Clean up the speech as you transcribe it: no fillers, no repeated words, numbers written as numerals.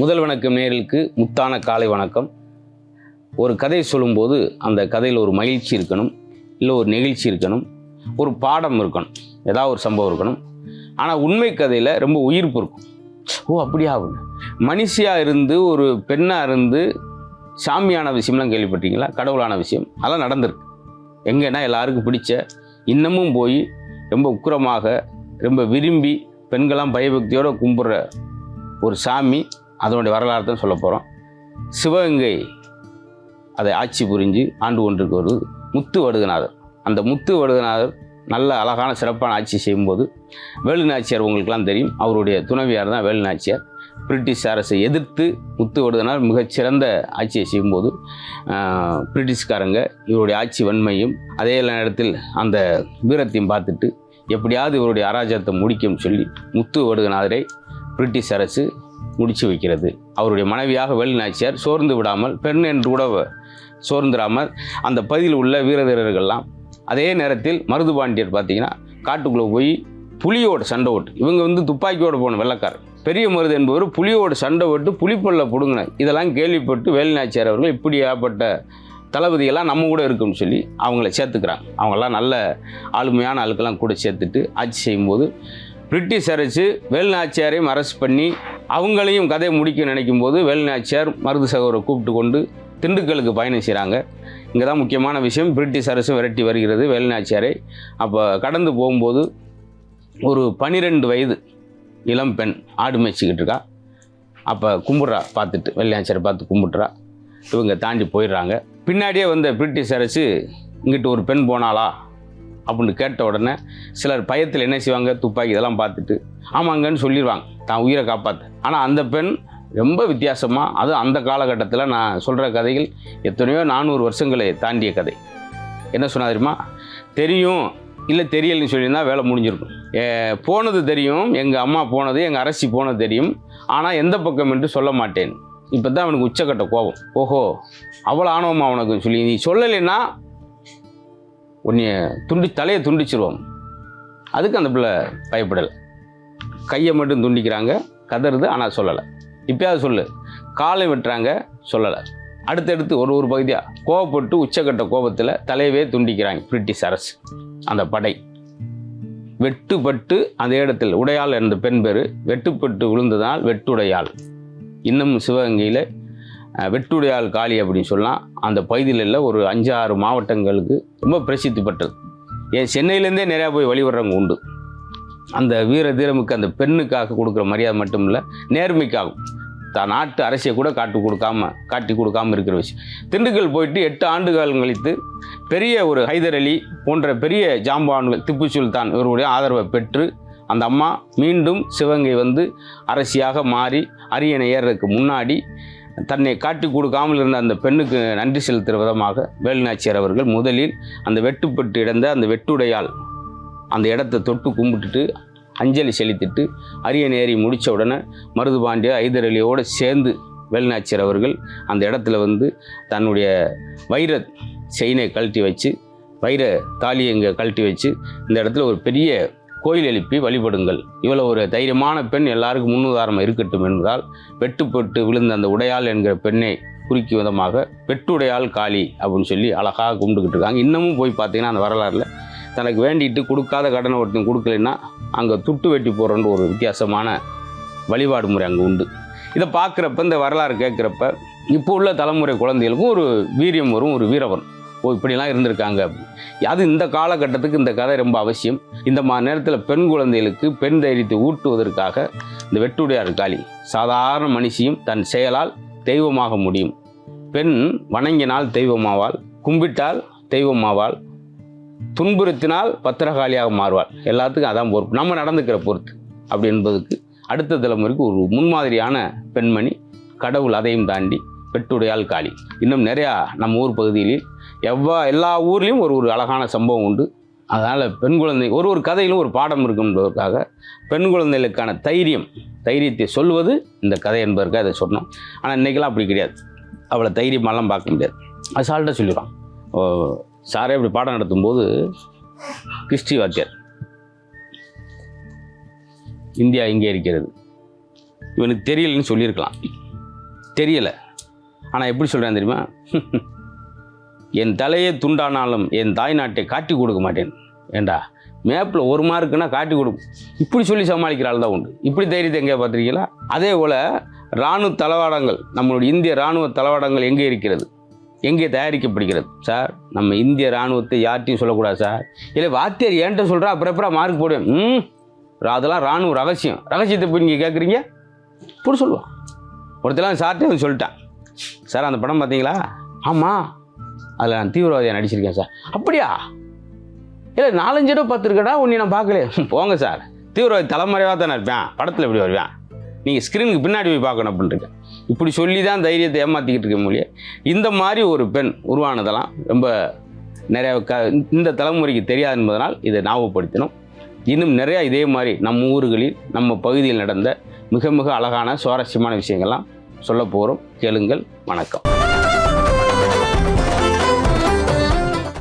முதல் வணக்கம் நேயர்களுக்கு முத்தான காலை வணக்கம். ஒரு கதை சொல்லும்போது அந்த கதையில் ஒரு மகிழ்ச்சி இருக்கணும், இல்லை ஒரு நெகிழ்ச்சி இருக்கணும், ஒரு பாடம் இருக்கணும், ஏதாவது ஒரு சம்பவம் இருக்கணும். ஆனால் உண்மை கதையில் ரொம்ப உயிர்ப்பு இருக்கும். அப்படியா மனுஷியாக இருந்து ஒரு பெண்ணாக இருந்து சாமியான விஷயம்லாம் கேள்விப்பட்டீங்களா? கடவுளான விஷயம் அதெல்லாம் நடந்திருக்கு. எங்கன்னா எல்லாருக்கும் பிடிச்ச, இன்னமும் போய் ரொம்ப உக்கிரமாக ரொம்ப விரும்பி பெண்கள்லாம் பயபக்தியோடு கும்பிட்ற ஒரு சாமி, அதனுடைய வரலாறு தான் சொல்ல போகிறோம். சிவகங்கை அதை ஆட்சி புரிஞ்சு ஆண்டு கொண்டிருக்க ஒரு முத்து வடுகநாதர். அந்த முத்து வடுகநாதர் நல்ல அழகான சிறப்பான ஆட்சி செய்யும்போது வேலுநாச்சியார் உங்களுக்கெல்லாம் தெரியும், அவருடைய துணைவியார் தான் வேலுநாச்சியார். பிரிட்டிஷ் அரசை எதிர்த்து முத்து வடுகநாதர் மிகச்சிறந்த ஆட்சியை செய்யும்போது பிரிட்டிஷ்காரங்க இவருடைய ஆட்சி வன்மையும் அதே நேரத்தில் அந்த வீரத்தையும் பார்த்துட்டு எப்படியாவது இவருடைய அராஜகத்தை முடிக்கும்னு சொல்லி முத்து வடுகநாதரை பிரிட்டிஷ் அரசு முடிச்சு வைக்கிறது. அவருடைய மனைவியாக வேலுநாச்சியார் சோர்ந்து விடாமல், பெண் என்று கூட சோர்ந்துடாமல் அந்த பகுதியில் உள்ள வீரதீரர்கள்லாம், அதே நேரத்தில் மருதுபாண்டியர் பார்த்தீங்கன்னா காட்டுக்குள்ளே போய் புலியோட சண்டை ஓட்டு, இவங்க துப்பாக்கியோடு போன வெள்ளக்காரர், பெரிய மருது என்பவர் புலியோடு சண்டை ஓட்டு புலிப்பல்ல பிடுங்கின, இதெல்லாம் கேள்விப்பட்டு வேலுநாச்சியார் அவர்கள் இப்படியாப்பட்ட தளபதியெல்லாம் நம்ம கூட இருக்குன்னு சொல்லி அவங்கள சேர்த்துக்கிறாங்க. அவங்கெல்லாம் நல்ல ஆளுமையான ஆளுக்கெல்லாம் கூட சேர்த்துட்டு ஆட்சி செய்யும்போது பிரிட்டிஷ் அரசு வேலுநாச்சியாரையும் அரெஸ்ட் பண்ணி அவங்களையும் கதையை முடிக்க நினைக்கும் போது வேலுநாச்சியார் மருது சகோதரை கூப்பிட்டு கொண்டு திண்டுக்கலுக்கு பயணம் செய்கிறாங்க. இங்கே தான் முக்கியமான விஷயம். பிரிட்டிஷ் அரசு விரட்டி வருகிறது வேலுநாச்சியாரை. அப்போ கடந்து போகும்போது ஒரு 12 வயது இளம் பெண் ஆடு மேய்ச்சிக்கிட்டு இருக்கா. அப்போ கும்பிட்றா, பார்த்துட்டு வேலுநாச்சியாரை பார்த்து கும்பிட்றா. இவங்க தாண்டி போயிடுறாங்க. பின்னாடியே வந்த பிரிட்டிஷ் அரசு இங்கிட்டு ஒரு பெண் போனாளா அப்படின்னு கேட்ட உடனே சிலர் பயத்தில் என்ன செய்வாங்க, துப்பாக்கி இதெல்லாம் பார்த்துட்டு ஆமாங்கன்னு சொல்லிடுவாங்க, தான் உயிரை காப்பாற்ற. ஆனால் அந்த பெண் ரொம்ப வித்தியாசமாக, அது அந்த காலகட்டத்தில் நான் சொல்கிற கதைகள் எத்தனையோ 400 வருஷங்களை தாண்டிய கதை. என்ன சொன்னா தெரியுமா? தெரியும் இல்லை தெரியலன்னு சொல்லியிருந்தா வேலை முடிஞ்சிருக்கும். போனது தெரியும், எங்கள் அம்மா போனது, எங்கள் அரசி போனது தெரியும், ஆனால் எந்த பக்கம் என்று சொல்ல மாட்டேன். இப்போ தான் அவனுக்கு உச்சக்கட்ட கோபம். ஓஹோ அவ்வளோ ஆணவமா அவனுக்கு சொல்லி நீ சொல்லலைன்னா உன்னைய தலையை துண்டிச்சிருவோம். அதுக்கு அந்த பிள்ளை பயப்படலை, கையை மட்டும் துண்டிக்கிறாங்க, கதறுது, ஆனால் சொல்லலை. இப்போயாவது சொல்லு, காலை வெட்டுறாங்க, சொல்லலை. அடுத்தடுத்து ஒரு பகுதியாக கோவப்பட்டு உச்சக்கட்ட கோபத்தில் தலையவே துண்டிக்கிறாங்க பிரிட்டிஷ் அரசு. அந்த படை வெட்டுப்பட்டு அந்த இடத்தில் உடையாள் என்ற பெண் பேர் வெட்டுப்பட்டு விழுந்ததால் வெட்டுடையாள். இன்னும் சிவகங்கையில் வெட்டுடையாள் காளி அப்படின்னு சொல்லலாம். அந்த பகுதியில் ஒரு 5-6 மாவட்டங்களுக்கு ரொம்ப பிரசித்தி பெற்றது. சென்னையிலேருந்தே நிறையா போய் வழிபடுறவங்க உண்டு. அந்த வீர தீரமுக்கு அந்த பெண்ணுக்காக கொடுக்குற மரியாதை மட்டும் இல்லை, நேர்மைக்காகும். தான் நாட்டு அரசியை கூட காட்டி கொடுக்காம இருக்கிற விஷயம். திண்டுக்கல் போயிட்டு 8 ஆண்டுகள் கழித்து பெரிய ஒரு ஹைதர் அலி போன்ற பெரிய ஜாம்பான்கள், திப்பு சுல்தான் இவருடைய ஆதரவை பெற்று அந்த அம்மா மீண்டும் சிவகங்கை அரசியாக மாறி அரியணை ஏறதுக்கு முன்னாடி தன்னை காட்டி கொடுக்காமல் இருந்த அந்த பெண்ணுக்கு நன்றி செலுத்துகிற விதமாக வேலுநாச்சியார் அவர்கள் முதலில் அந்த வெட்டுப்பட்டு இடந்த அந்த வெட்டுடையாள் அந்த இடத்தை தொட்டு கும்பிட்டுட்டு அஞ்சலி செலுத்திட்டு அரியணை ஏறி முடித்த உடனே மருதுபாண்டிய ஹைதர் அலியோடு சேர்ந்து வேலுநாச்சியார் அவர்கள் அந்த இடத்துல தன்னுடைய வைர செயினை கழட்டி வச்சு, வைர தாலியை இங்கே கழட்டி வச்சு இந்த இடத்துல ஒரு பெரிய கோயில் எழுப்பி வழிபடுங்கள், இவ்வளோ ஒரு தைரியமான பெண் எல்லாருக்கும் முன்னுதாரணம் இருக்கட்டும் என்பதால் வெட்டுப்பட்டு விழுந்த அந்த உடையாள் என்கிற பெண்ணை குறிக்கும் விதமாக வெட்டுடையாள் காளி அப்படின்னு சொல்லி அழகாக கும்பிட்டுக்கிட்டு இருக்காங்க. இன்னமும் போய் பார்த்தீங்கன்னா அந்த வரலாறில் தனக்கு வேண்டிட்டு கொடுக்காத கடனை ஒருத்தன் கொடுக்கலைன்னா அங்கே துட்டு வெட்டி போடுறன்ற ஒரு வித்தியாசமான வழிபாடு முறை அங்கே உண்டு. இதை பார்க்குறப்ப, இந்த வரலாறு கேட்குறப்ப இப்போ உள்ள தலைமுறை குழந்தைகளுக்கும் ஒரு வீரியம் வரும், ஒரு வீரம் வரும். இப்படிலாம் இருந்திருக்காங்க. அது இந்த காலகட்டத்துக்கு இந்த கதை ரொம்ப அவசியம். இந்த நேரத்தில் பெண் குழந்தைகளுக்கு பெண் தைரியத்தை ஊட்டுவதற்காக இந்த வெட்டுடையார் காளி சாதாரண மனுஷியும் தன் செயலால் தெய்வமாக முடியும். பெண் வணங்கினால் தெய்வமாவாள், கும்பிட்டால் தெய்வமாவாள், துன்புறுத்தினால் பத்திரகாளியாக மாறுவாள். எல்லாத்துக்கும் அதான் பொறுப்பு, நம்ம நடந்துக்கிற பொறுத்து அப்படி என்பதுக்கு அடுத்த தலைமுறைக்கு ஒரு முன்மாதிரியான பெண்மணி, கடவுள். அதையும் தாண்டி வெட்டுடையாள் காளி. இன்னும் நிறையா நம்ம ஊர் பகுதியில் எல்லா ஊர்லேயும் ஒரு அழகான சம்பவம் உண்டு. அதனால் பெண் குழந்தை ஒரு கதையிலும் ஒரு பாடம் இருக்குன்றதுக்காக பெண் குழந்தைகளுக்கான தைரியத்தை சொல்வது இந்த கதை என்பதற்காக அதை சொன்னோம். ஆனால் இன்றைக்கெல்லாம் அப்படி கிடையாது. அவளை தைரியமாலாம் பார்க்க முடியாது, அசால்ட்டாக சொல்லிடுவான். சாரே இப்படி பாடம் நடத்தும்போது கிறிஸ்டி வாத்தியார், இந்தியா இங்கே இருக்கிறது, இவனுக்கு தெரியலன்னு சொல்லியிருக்கலாம். தெரியலை. ஆனால் எப்படி சொல்கிறேன் தெரியுமா? என் தலையே துண்டானாலும் என் தாய் நாட்டை காட்டி கொடுக்க மாட்டேன். ஏண்டா மேப்பில் 1 மார்க்குன்னா காட்டி கொடுக்கும். இப்படி சொல்லி சமாளிக்கிற ஆள் தான் உண்டு. இப்படி தைரியத்தை எங்கேயா பார்த்துருக்கீங்களா? அதே போல் இராணுவ தளவாடங்கள், நம்மளுடைய இந்திய இராணுவ தளவாடங்கள் எங்கே இருக்கிறது, எங்கே தயாரிக்கப்படுகிறது? சார், நம்ம இந்திய இராணுவத்தை யார்ட்டையும் சொல்லக்கூடாது சார். இல்லை வாத்தியார் ஏன்ட்ட சொல்கிறா, அப்புறம் மார்க் போடுவேன். அதெல்லாம் இராணுவ ரகசியத்தை போய் நீங்கள் கேட்குறீங்க. இப்படி சொல்லுவான். ஒருத்தலாம் சார்ட்டே வந்து சொல்லிட்டான், சார் அந்த படம் பார்த்தீங்களா? ஆமாம், அதில் நான் தீவிரவாதியாக நடிச்சிருக்கேன் சார். அப்படியா? இல்லை 4-5 தடவை பார்த்துருக்கடா, உன்னை நான் பார்க்கல. போங்க சார், தீவிரவாதி தலைமறைவாக தானே இருப்பேன், படத்தில் எப்படி வருவேன், நீங்கள் ஸ்க்ரீனுக்கு பின்னாடி போய் பார்க்கணும் அப்படின்ட்டு. இப்படி சொல்லி தான் தைரியத்தை ஏமாற்றிக்கிட்டு இருக்க முடியும். இந்த மாதிரி ஒரு பெண் உருவானதெல்லாம் ரொம்ப நிறைய இந்த தலைமுறைக்கு தெரியாது என்பதனால் இதை ஞாபகப்படுத்தினோம். இன்னும் நிறையா இதே மாதிரி நம்ம ஊர்களில் நம்ம பகுதியில் நடந்த மிக மிக அழகான சுவாரஸ்யமான விஷயங்கள்லாம் சொல்ல போகிறோம். கேளுங்கள். வணக்கம்.